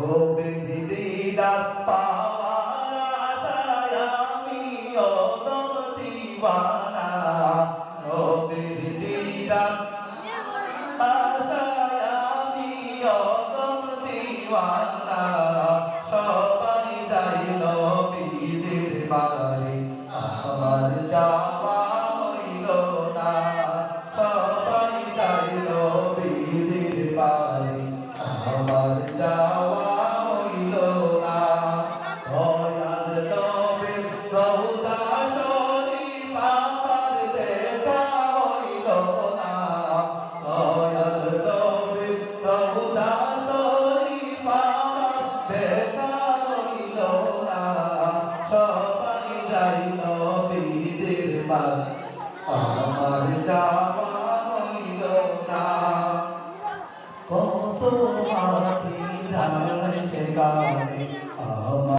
নবীর দিদার পাওয়ার আশায় আমি অদম দিওয়ানা নবীর দিদার আশায় আমি অদম দিওয়ানা সবাই যাই নবীদের বাড়ি আমার যাওয়া হইল না সবাই যাই নবীদের বাড়ি আমার যাওয়া হইল না দয়াল নবীর রওজা শরীফ আমার দেখা হইল না দয়াল নবীর রওজা শরীফ আমার দেখা হইল না সবাই যাই নবীদের বাড়ি আমার যাওয়া হইল না কত হাতি ধান সে গান